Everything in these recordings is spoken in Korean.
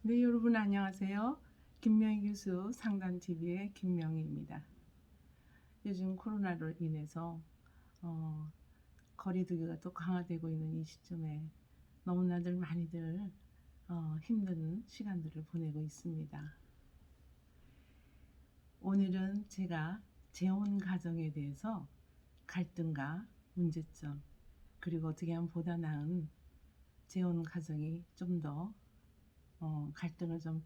네, 여러분 안녕하세요. 김명희 교수 상담TV의 김명희입니다. 요즘 코로나로 인해서 어, 거리두기가 또 강화되고 있는 이 시점에 너무나들 많이들 힘든 시간들을 보내고 있습니다. 오늘은 제가 재혼 가정에 대해서 갈등과 문제점, 그리고 어떻게 하면 보다 나은 재혼 가정이 좀 더 갈등을 좀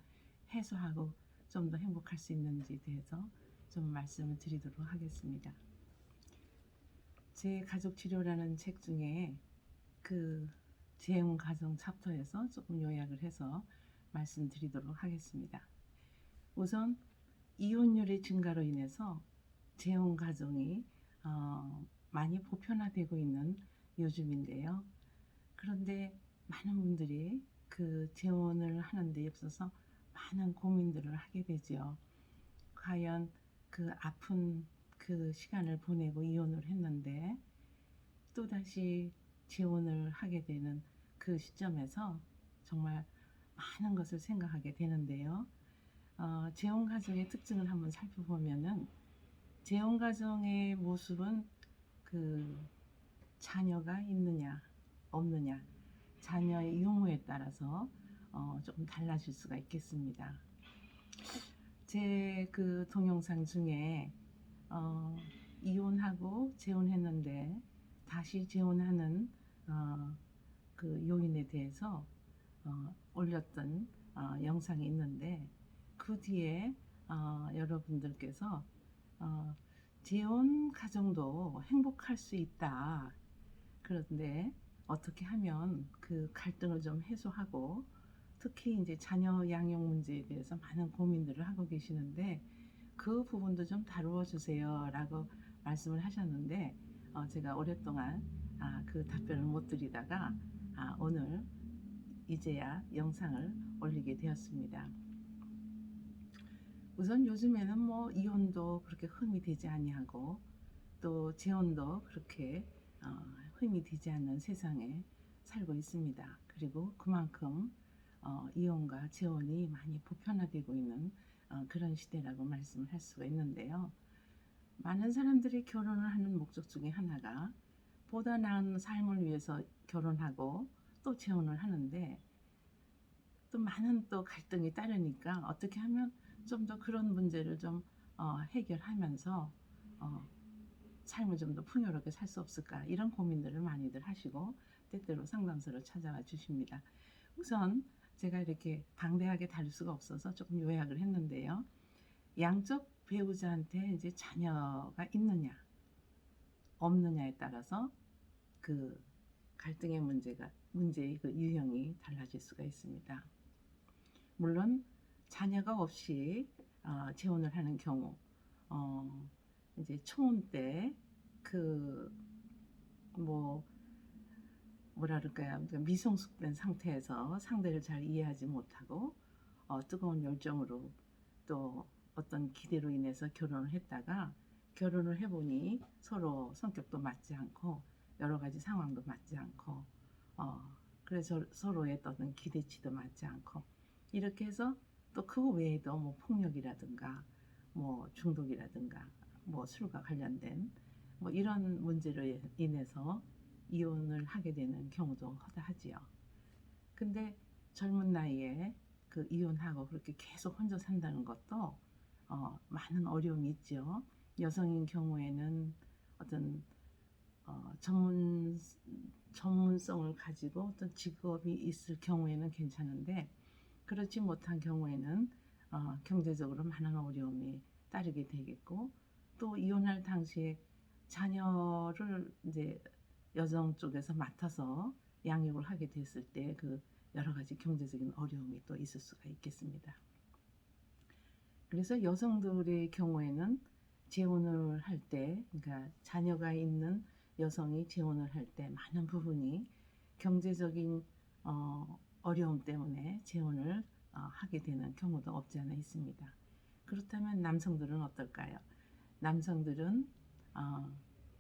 해소하고 좀 더 행복할 수 있는지에 대해서 좀 말씀을 드리도록 하겠습니다. 제 가족 치료라는 책 중에 그 재혼 가정 챕터에서 조금 요약을 해서 말씀드리도록 하겠습니다. 우선 이혼율의 증가로 인해서 재혼 가정이 많이 보편화되고 있는 요즘인데요. 그런데 많은 분들이 그 재혼을 하는 데 있어서 많은 고민들을 하게 되죠. 과연 그 아픈 그 시간을 보내고 이혼을 했는데 또다시 재혼을 하게 되는 그 시점에서 정말 많은 것을 생각하게 되는데요. 재혼 가정의 특징을 한번 살펴보면은 재혼 가정의 모습은 그 자녀가 있느냐 없느냐, 자녀의 유무에 따라서 조금 달라질 수가 있겠습니다. 제 그 동영상 중에 어, 이혼하고 재혼했는데 다시 재혼하는 그 요인에 대해서 올렸던 영상이 있는데 그 뒤에 여러분들께서 어, 재혼 가정도 행복할 수 있다. 그런데 어떻게 하면 그 갈등을 좀 해소하고 특히 이제 자녀 양육 문제에 대해서 많은 고민들을 하고 계시는데 그 부분도 좀 다루어 주세요라고 말씀을 하셨는데 제가 오랫동안 그 답변을 못 드리다가 오늘 이제야 영상을 올리게 되었습니다. 우선 요즘에는 뭐 이혼도 그렇게 흠이 되지 아니하고 또 재혼도 그렇게 흠이 되지 않는 세상에 살고 있습니다. 그리고 그만큼 이혼과 재혼이 많이 보편화되고 있는 그런 시대라고 말씀을 할 수가 있는데요. 많은 사람들이 결혼을 하는 목적 중에 하나가 보다 나은 삶을 위해서 결혼하고 또 재혼을 하는데 또 많은 또 갈등이 따르니까 어떻게 하면 좀 더 그런 문제를 좀 해결하면서 삶을 좀 더 풍요롭게 살 수 없을까 이런 고민들을 많이들 하시고 때때로 상담소를 찾아와 주십니다. 우선 제가 이렇게 방대하게 다룰 수가 없어서 조금 요약을 했는데요. 양쪽 배우자한테 이제 자녀가 있느냐 없느냐에 따라서 그 갈등의 문제의 그 유형이 달라질 수가 있습니다. 물론 자녀가 없이 재혼을 하는 경우 이제 초혼 때 그 뭐 뭐라 그럴까요? 미성숙된 상태에서 상대를 잘 이해하지 못하고 뜨거운 열정으로 또 어떤 기대로 인해서 결혼을 했다가 결혼을 해보니 서로 성격도 맞지 않고 여러 가지 상황도 맞지 않고 그래서 서로의 어떤 기대치도 맞지 않고 이렇게 해서 또 그 외에도 뭐 폭력이라든가 뭐 중독이라든가 뭐 술과 관련된 뭐 이런 문제로 인해서 이혼을 하게 되는 경우도 허다하지요. 근데 젊은 나이에 그 이혼하고 그렇게 계속 혼자 산다는 것도 많은 어려움이 있죠. 여성인 경우에는 어떤 전문성을 가지고 어떤 직업이 있을 경우에는 괜찮은데 그렇지 못한 경우에는 경제적으로 많은 어려움이 따르게 되겠고 또 이혼할 당시에 자녀를 이제 여성 쪽에서 맡아서 양육을 하게 됐을 때 그 여러 가지 경제적인 어려움이 또 있을 수가 있겠습니다. 그래서 여성들의 경우에는 재혼을 할 때, 그러니까 자녀가 있는 여성이 재혼을 할 때 많은 부분이 경제적인 어려움 때문에 재혼을 하게 되는 경우도 없지 않아 있습니다. 그렇다면 남성들은 어떨까요? 남성들은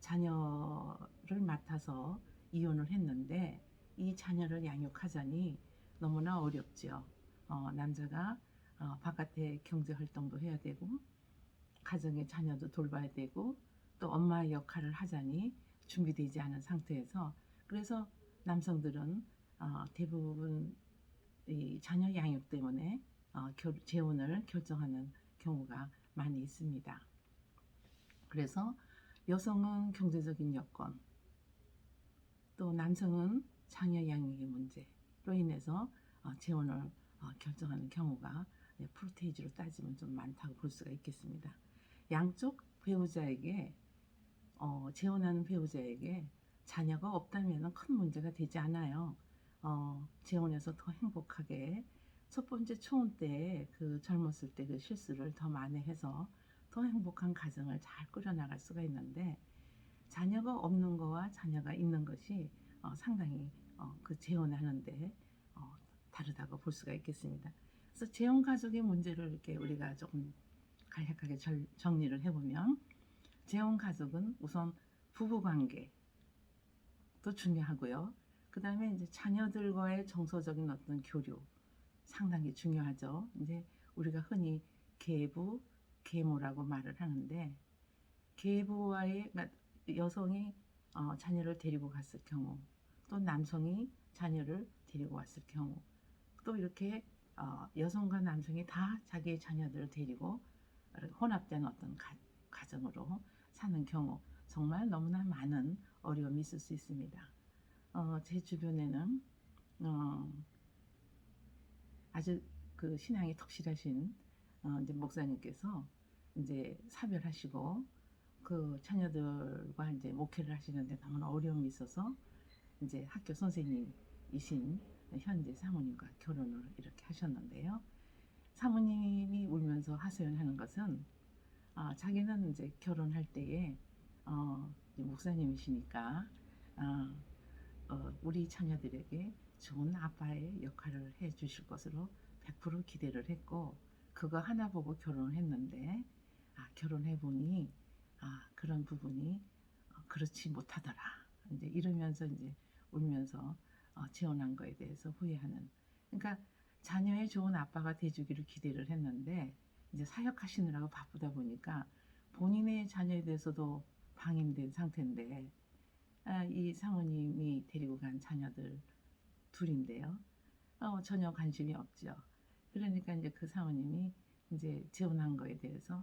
자녀를 맡아서 이혼을 했는데 이 자녀를 양육하자니 너무나 어렵죠. 남자가 바깥에 경제 활동도 해야 되고 가정의 자녀도 돌봐야 되고 또 엄마의 역할을 하자니 준비되지 않은 상태에서 그래서 남성들은 대부분 이 자녀 양육 때문에 재혼을 결정하는 경우가 많이 있습니다. 그래서 여성은 경제적인 여건, 또 남성은 자녀 양육의 문제로 인해서 재혼을 결정하는 경우가 프로테이지로 따지면 좀 많다고 볼 수가 있겠습니다. 양쪽 배우자에게 재혼하는 배우자에게 자녀가 없다면 큰 문제가 되지 않아요. 재혼해서 더 행복하게 첫 번째 초혼 때 그 젊었을 때 그 실수를 더 만회해서 더 행복한 가정을 잘 꾸려나갈 수가 있는데 자녀가 없는 거와 자녀가 있는 것이 상당히 그 재혼하는데 다르다고 볼 수가 있겠습니다. 그래서 재혼 가족의 문제를 이렇게 우리가 조금 간략하게 정리를 해보면 재혼 가족은 우선 부부 관계도 중요하고요. 그 다음에 이제 자녀들과의 정서적인 어떤 교류 상당히 중요하죠. 이제 우리가 흔히 계부, 계모라고 말을 하는데 계부와의 그러니까 여성이 자녀를 데리고 갔을 경우 또 남성이 자녀를 데리고 왔을 경우 또 이렇게 여성과 남성이 다 자기의 자녀들을 데리고 혼합된 어떤 가정으로 사는 경우 정말 너무나 많은 어려움이 있을 수 있습니다. 제 주변에는 아주 그 신앙이 덕실하신 이제 목사님께서 이제 사별하시고 그 자녀들과 이제 목회를 하시는데 너무나 어려움이 있어서 이제 학교 선생님이신 현재 사모님과 결혼을 이렇게 하셨는데요. 사모님이 울면서 하소연하는 것은 자기는 이제 결혼할 때에 목사님이시니까 우리 자녀들에게 좋은 아빠의 역할을 해 주실 것으로 100% 기대를 했고 그거 하나 보고 결혼을 했는데 결혼해 보니 그런 부분이 그렇지 못하더라. 이제 이러면서 이제 울면서 재혼한 거에 대해서 후회하는. 그러니까 자녀의 좋은 아빠가 돼주기를 기대를 했는데 이제 사역하시느라고 바쁘다 보니까 본인의 자녀에 대해서도 방임된 상태인데 이 사모님이 데리고 간 자녀들 둘인데요. 전혀 관심이 없죠. 그러니까 이제 그 사모님이 이제 재혼한 거에 대해서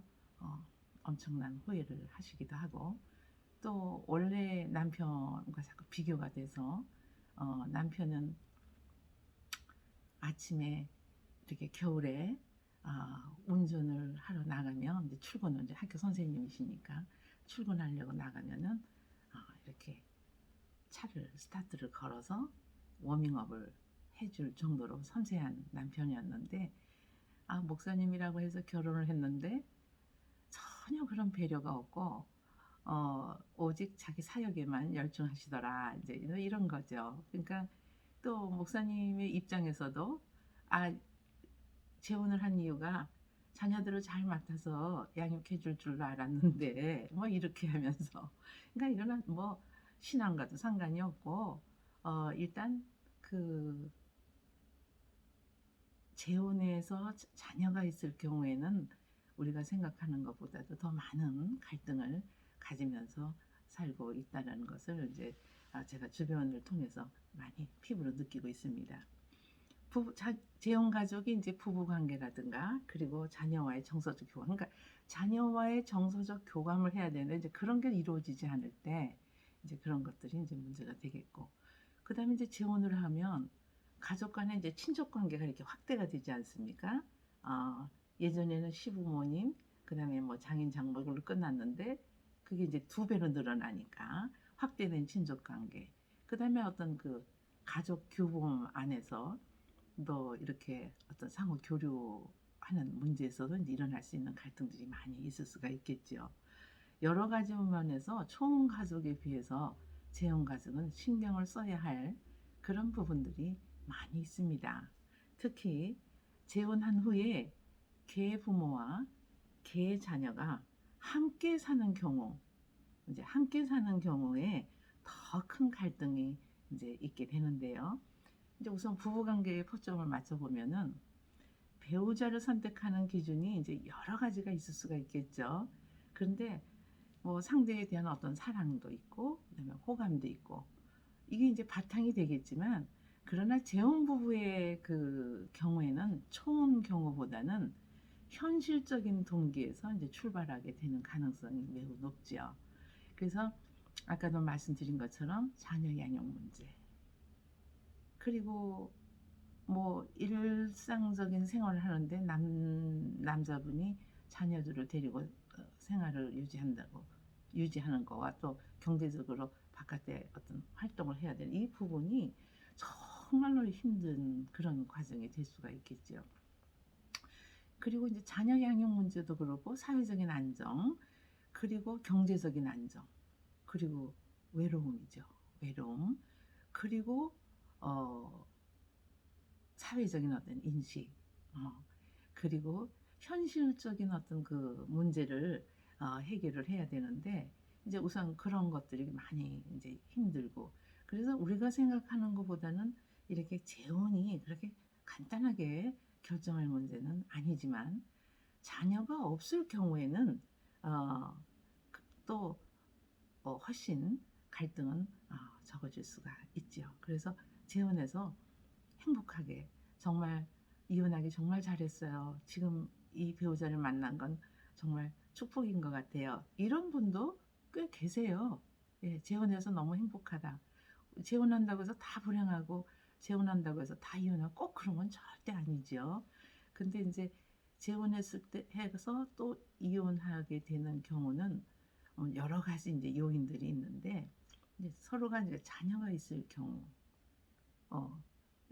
엄청난 후회를 하시기도 하고 또 원래 남편과 자꾸 비교가 돼서 남편은 아침에 이렇게 겨울에 운전을 하러 나가면 이제 출근을 이제 학교 선생님이시니까 출근하려고 나가면은 이렇게 차를 스타트를 걸어서 워밍업을 해줄 정도로 섬세한 남편이었는데 목사님이라고 해서 결혼을 했는데 전혀 그런 배려가 없고 오직 자기 사역에만 열중하시더라 이제 이런 거죠. 그러니까 또 목사님의 입장에서도 재혼을 한 이유가 자녀들을 잘 맡아서 양육해 줄 알았는데 뭐 이렇게 하면서 그러니까 이거는 뭐 신앙과도 상관이 없고 일단 그 재혼해서 자녀가 있을 경우에는 우리가 생각하는 것보다도 더 많은 갈등을 가지면서 살고 있다는 것을 이제 제가 주변을 통해서 많이 피부로 느끼고 있습니다. 재혼 가족이 이제 부부 관계라든가 그리고 자녀와의 정서적 교감, 그러니까 자녀와의 정서적 교감을 해야 되는데 이제 그런 게 이루어지지 않을 때 이제 그런 것들이 이제 문제가 되겠고, 그 다음에 이제 재혼을 하면 가족 간의 이제 친족 관계가 이렇게 확대가 되지 않습니까? 예전에는 시부모님, 그 다음에 뭐 장인 장모로 끝났는데 그게 이제 2배로 늘어나니까 확대된 친족 관계, 그 다음에 어떤 그 가족 규범 안에서 또 이렇게 어떤 상호 교류하는 문제에서도 이제 일어날 수 있는 갈등들이 많이 있을 수가 있겠죠. 여러 가지 면에서 총 가족에 비해서 재혼 가족은 신경을 써야 할 그런 부분들이 많이 있습니다. 특히 재혼한 후에 개 부모와 개 자녀가 함께 사는 경우, 이제 함께 사는 경우에 더 큰 갈등이 이제 있게 되는데요. 이제 우선 부부관계에 포점을 맞춰보면은 배우자를 선택하는 기준이 이제 여러 가지가 있을 수가 있겠죠. 그런데 뭐 상대에 대한 어떤 사랑도 있고 그다음에 호감도 있고 이게 이제 바탕이 되겠지만 그러나 재혼 부부의 그 경우에는 초혼 경우보다는 현실적인 동기에서 이제 출발하게 되는 가능성이 매우 높지요. 그래서 아까도 말씀드린 것처럼 자녀 양육 문제 그리고 뭐 일상적인 생활을 하는데 남자분이 자녀들을 데리고 생활을 유지하는 거와 또 경제적으로 바깥에 어떤 활동을 해야 되는 이 부분이 정말로 힘든 그런 과정이 될 수가 있겠죠. 그리고 이제 자녀 양육 문제도 그렇고 사회적인 안정 그리고 경제적인 안정 그리고 외로움이죠. 외로움 그리고 어 사회적인 어떤 인식, 그리고 현실적인 어떤 그 문제를 해결을 해야 되는데 이제 우선 그런 것들이 많이 이제 힘들고 그래서 우리가 생각하는 것보다는 이렇게 재혼이 그렇게 간단하게 결정할 문제는 아니지만 자녀가 없을 경우에는 어, 또 훨씬 갈등은 적어질 수가 있죠. 그래서 재혼해서 행복하게 정말 이혼하기 정말 잘했어요. 지금 이 배우자를 만난 건 정말 축복인 것 같아요. 이런 분도 꽤 계세요. 예, 재혼해서 너무 행복하다. 재혼한다고 해서 다 불행하고 재혼한다고 해서 다 이혼하고 꼭 그런 건 절대 아니죠. 근데 이제 재혼했을 때 해서 또 이혼하게 되는 경우는 여러 가지 이제 요인들이 있는데 이제 서로가 이제 자녀가 있을 경우 어,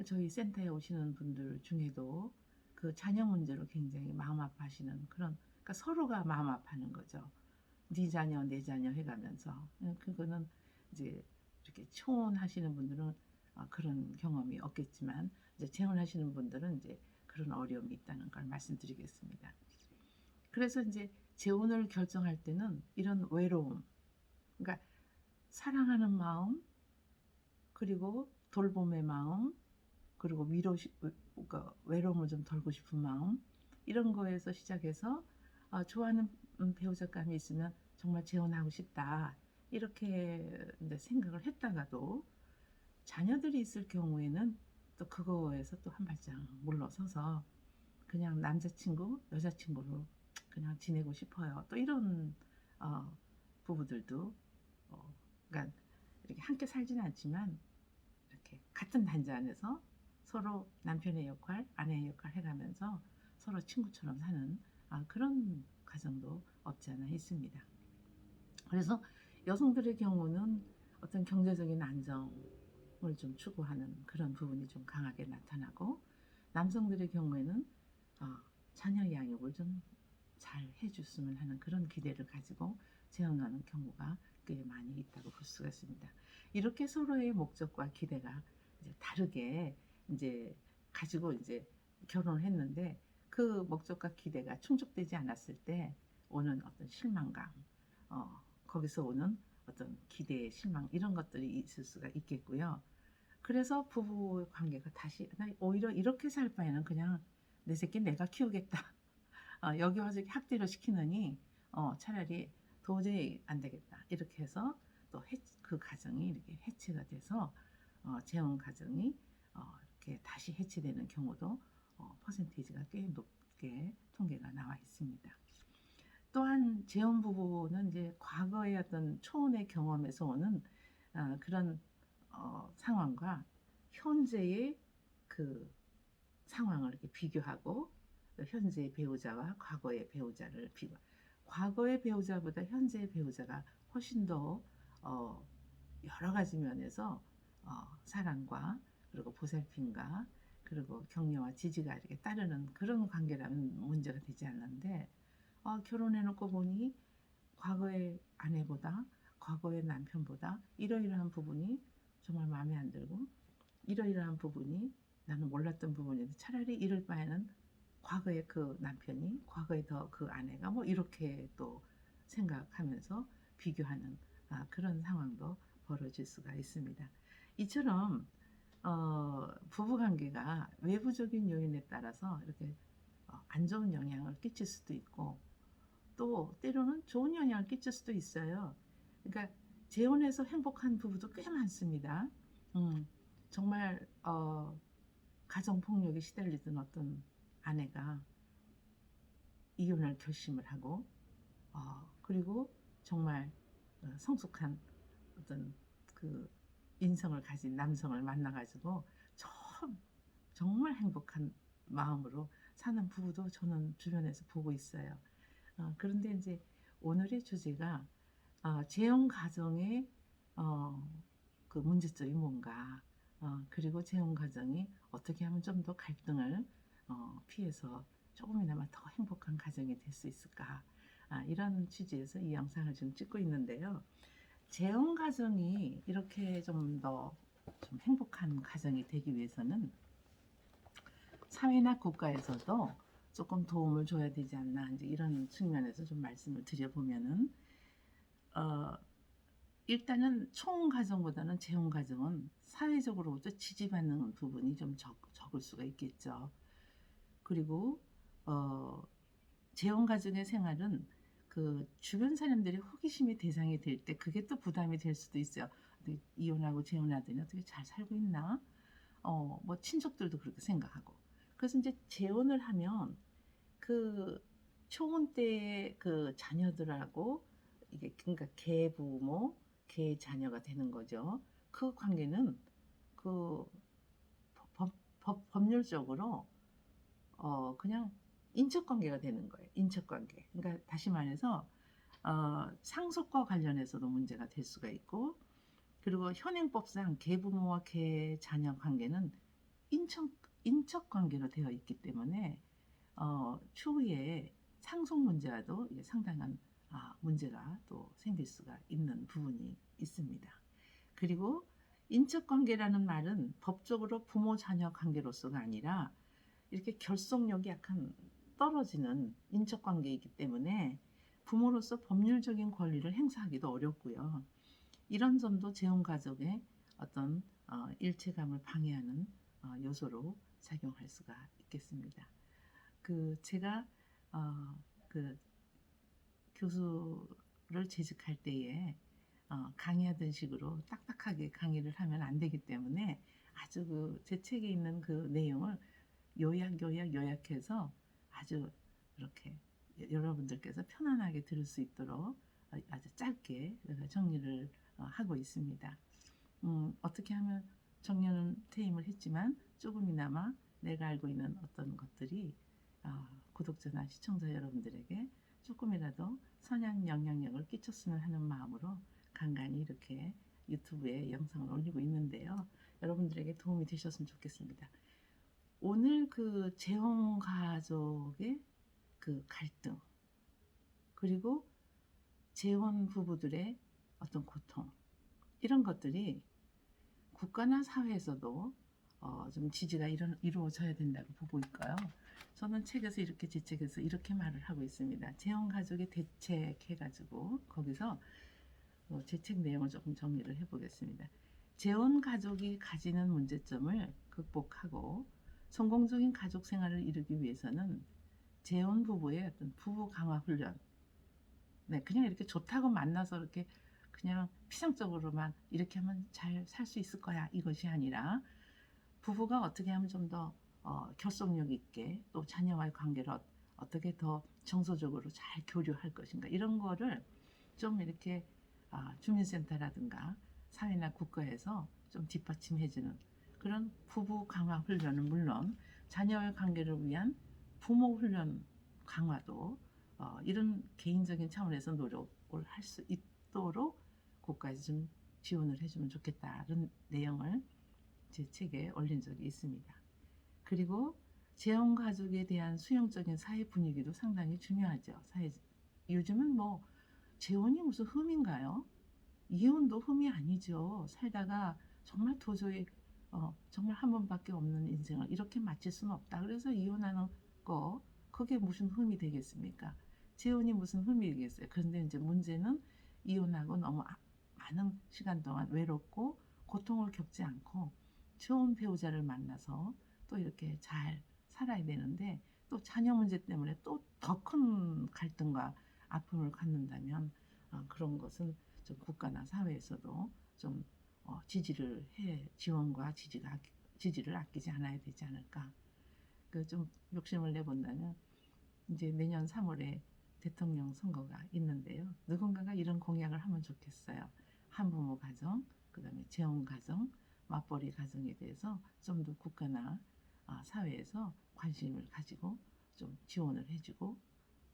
저희 센터에 오시는 분들 중에도 그 자녀 문제로 굉장히 마음 아파하시는 그런, 그러니까 서로가 마음 아파하는 거죠. 네 자녀, 내 자녀 해가면서. 그거는 이제 이렇게 초혼하시는 분들은 그런 경험이 없겠지만, 이제 재혼하시는 분들은 이제 그런 어려움이 있다는 걸 말씀드리겠습니다. 그래서 이제 재혼을 결정할 때는 이런 외로움, 그러니까 사랑하는 마음, 그리고 돌봄의 마음, 그리고 그러니까 외로움을 좀 덜고 싶은 마음 이런 거에서 시작해서 좋아하는 배우자감이 있으면 정말 재혼하고 싶다 이렇게 이제 생각을 했다가도 자녀들이 있을 경우에는 또 그거에서 또 한 발짝 물러서서 그냥 남자친구 여자친구로 그냥 지내고 싶어요 또 이런 어, 부부들도 그러니까 이렇게 함께 살지는 않지만 이렇게 같은 단지 안에서 서로 남편의 역할, 아내의 역할 해가면서 서로 친구처럼 사는 그런 가정도 없지 않아 있습니다. 그래서 여성들의 경우는 어떤 경제적인 안정을 좀 추구하는 그런 부분이 좀 강하게 나타나고 남성들의 경우에는 자녀 양육을 좀 잘 해줬으면 하는 그런 기대를 가지고 재혼하는 경우가 꽤 많이 있다고 볼 수가 있습니다. 이렇게 서로의 목적과 기대가 이제 다르게 이제 가지고 이제 결혼을 했는데 그 목적과 기대가 충족되지 않았을 때 오는 어떤 실망감, 거기서 오는 어떤 기대의 실망 이런 것들이 있을 수가 있겠고요. 그래서 부부 관계가 다시 오히려 이렇게 살 바에는 그냥 내 새끼 내가 키우겠다. 여기 와서 이렇게 학대를 시키느니 차라리 도저히 안 되겠다. 이렇게 해서 또 그 가정이 이렇게 해체가 돼서 재혼 가정이 이렇게 다시 해체되는 경우도 퍼센테이지가 꽤 높게 통계가 나와 있습니다. 또한 재혼 부부는 이제 과거의 어떤 초혼의 경험에서 오는 그런 상황과 현재의 그 상황을 이렇게 비교하고 현재의 배우자와 과거의 배우자를 비교. 과거의 배우자보다 현재의 배우자가 훨씬 더 여러 가지 면에서 사랑과 그리고 보살핌과 그리고 격려와 지지가 이렇게 따르는 그런 관계라면 문제가 되지 않는데 결혼해놓고 보니 과거의 아내보다 과거의 남편보다 이러이러한 부분이 정말 마음에 안 들고 이러이러한 부분이 나는 몰랐던 부분인데 차라리 이럴 바에는 과거의 그 남편이 과거의 더 그 아내가 뭐 이렇게 또 생각하면서 비교하는 그런 상황도 벌어질 수가 있습니다. 이처럼 부부관계가 외부적인 요인에 따라서 이렇게 안 좋은 영향을 끼칠 수도 있고 또 때로는 좋은 영향을 끼칠 수도 있어요. 그러니까 재혼해서 행복한 부부도 꽤 많습니다. 정말 가정 폭력에 시달리던 어떤 아내가 이혼을 결심을 하고 그리고 정말 성숙한 어떤 그 인성을 가진 남성을 만나가지고 정말 행복한 마음으로 사는 부부도 저는 주변에서 보고 있어요. 그런데 이제 오늘의 주제가 재혼 가정의 어, 그 문제점이 뭔가, 그리고 재혼 가정이 어떻게 하면 좀 더 갈등을 피해서 조금이나마 더 행복한 가정이 될 수 있을까? 이런 취지에서 이 영상을 지금 찍고 있는데요. 재혼 가정이 이렇게 좀 더 좀 행복한 가정이 되기 위해서는 사회나 국가에서도 조금 도움을 줘야 되지 않나, 이제 이런 측면에서 좀 말씀을 드려보면은 어, 일단은 총가정보다는 재혼가정은 사회적으로부터 지지받는 부분이 좀 적을 수가 있겠죠. 그리고 재혼가정의 생활은 그 주변 사람들의 호기심의 대상이 될 때 그게 또 부담이 될 수도 있어요. 이혼하고 재혼하더니 어떻게 잘 살고 있나? 뭐 친척들도 그렇게 생각하고. 그래서 이제 재혼을 하면 그 초혼 때의 그 자녀들하고 이게 그러니까 계부모, 계자녀가 되는 거죠. 그 관계는 그 법률적으로 그냥 인척 관계가 되는 거예요. 인척 관계. 그러니까 다시 말해서 상속과 관련해서도 문제가 될 수가 있고, 그리고 현행법상 계부모와 계자녀 관계는 인척 인척 관계로 되어 있기 때문에 추후에 상속 문제와도 상당한 문제가 또 생길 수가 있는 부분이 있습니다. 그리고 인척 관계라는 말은 법적으로 부모 자녀 관계로서가 아니라 이렇게 결속력이 약간 떨어지는 인척 관계이기 때문에 부모로서 법률적인 권리를 행사하기도 어렵고요. 이런 점도 재혼 가족의 어떤 일체감을 방해하는 요소로 작용할 수가 있겠습니다. 제가 그 교수를 재직할 때에 강의하던 식으로 딱딱하게 강의를 하면 안 되기 때문에 아주 제 책에 있는 그 내용을 요약해서 아주 이렇게 여러분들께서 편안하게 들을 수 있도록 아주 짧게 정리를 하고 있습니다. 어떻게 하면 정년은 퇴임을 했지만 조금이나마 내가 알고 있는 어떤 것들이 구독자나 시청자 여러분들에게 조금이라도 선한 영향력을 끼쳤으면 하는 마음으로 간간히 이렇게 유튜브에 영상을 올리고 있는데요. 여러분들에게 도움이 되셨으면 좋겠습니다. 오늘 그 재혼 가족의 그 갈등, 그리고 재혼 부부들의 어떤 고통, 이런 것들이 국가나 사회에서도 좀 지지가 이루어져야 된다고 보고 있고요. 저는 책에서 이렇게 제 책에서 이렇게 말을 하고 있습니다. 재혼 가족의 대책 해가지고 거기서 제 책 내용을 조금 정리를 해보겠습니다. 재혼 가족이 가지는 문제점을 극복하고 성공적인 가족 생활을 이루기 위해서는 재혼 부부의 어떤 부부 강화 훈련, 네, 그냥 이렇게 좋다고 만나서 이렇게 그냥 피상적으로만 이렇게 하면 잘 살 수 있을 거야, 이것이 아니라 부부가 어떻게 하면 좀 더 결속력 있게 또 자녀와의 관계를 어떻게 더 정서적으로 잘 교류할 것인가, 이런 거를 좀 이렇게 주민센터라든가 사회나 국가에서 좀 뒷받침해주는 그런 부부 강화 훈련은 물론 자녀와의 관계를 위한 부모 훈련 강화도 이런 개인적인 차원에서 노력을 할 수 있도록 국가에서 좀 지원을 해주면 좋겠다는 내용을 제 책에 올린 적이 있습니다. 그리고 재혼 가족에 대한 수용적인 사회 분위기도 상당히 중요하죠. 요즘은 뭐 재혼이 무슨 흠인가요? 이혼도 흠이 아니죠. 살다가 정말 도저히 정말 한 번밖에 없는 인생을 이렇게 마칠 수는 없다. 그래서 이혼하는 거, 그게 무슨 흠이 되겠습니까? 재혼이 무슨 흠이 되겠어요. 그런데 이제 문제는 이혼하고 너무 많은 시간 동안 외롭고 고통을 겪지 않고 좋은 배우자를 만나서 또 이렇게 잘 살아야 되는데 또 자녀 문제 때문에 또 더 큰 갈등과 아픔을 갖는다면 그런 것은 좀 국가나 사회에서도 좀 지지를 해 지원과 지지를 아끼지 않아야 되지 않을까. 그 좀 욕심을 내본다면 이제 내년 3월에 대통령 선거가 있는데요. 누군가가 이런 공약을 하면 좋겠어요. 한부모 가정, 그다음에 재혼 가정, 맞벌이 가정에 대해서 좀 더 국가나 사회에서 관심을 가지고 좀 지원을 해주고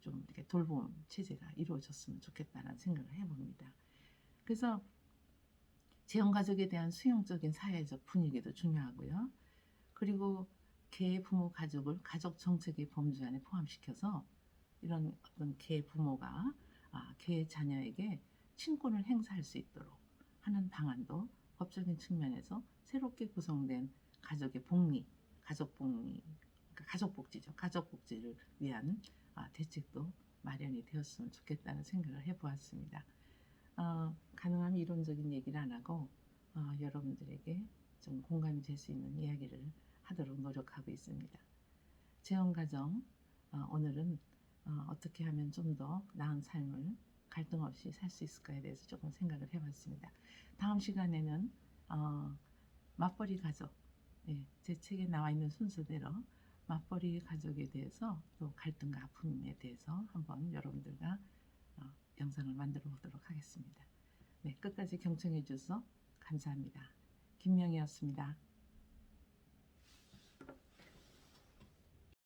좀 이렇게 돌봄 체제가 이루어졌으면 좋겠다는 생각을 해봅니다. 그래서 재혼 가족에 대한 수용적인 사회적 분위기도 중요하고요. 그리고 개 부모 가족을 가족 정책의 범주 안에 포함시켜서 이런 어떤 개 부모가 개 자녀에게 친권을 행사할 수 있도록 하는 방안도 법적인 측면에서 새롭게 구성된 가족의 복리, 그러니까 가족 복지죠. 가족 복지를 위한 대책도 마련이 되었으면 좋겠다는 생각을 해보았습니다. 가능하면 이론적인 얘기를 안 하고 여러분들에게 좀 공감이 될 수 있는 이야기를 하도록 노력하고 있습니다. 재혼가정 오늘은 어떻게 하면 좀 더 나은 삶을 갈등 없이 살 수 있을까에 대해서 조금 생각을 해봤습니다. 다음 시간에는 맞벌이 가족, 제 책에 나와 있는 순서대로 맞벌이 가족에 대해서 또 갈등과 아픔에 대해서 한번 여러분들과 영상을 만들어 보도록 하겠습니다. 네, 끝까지 경청해 주셔서 감사합니다. 김명희였습니다.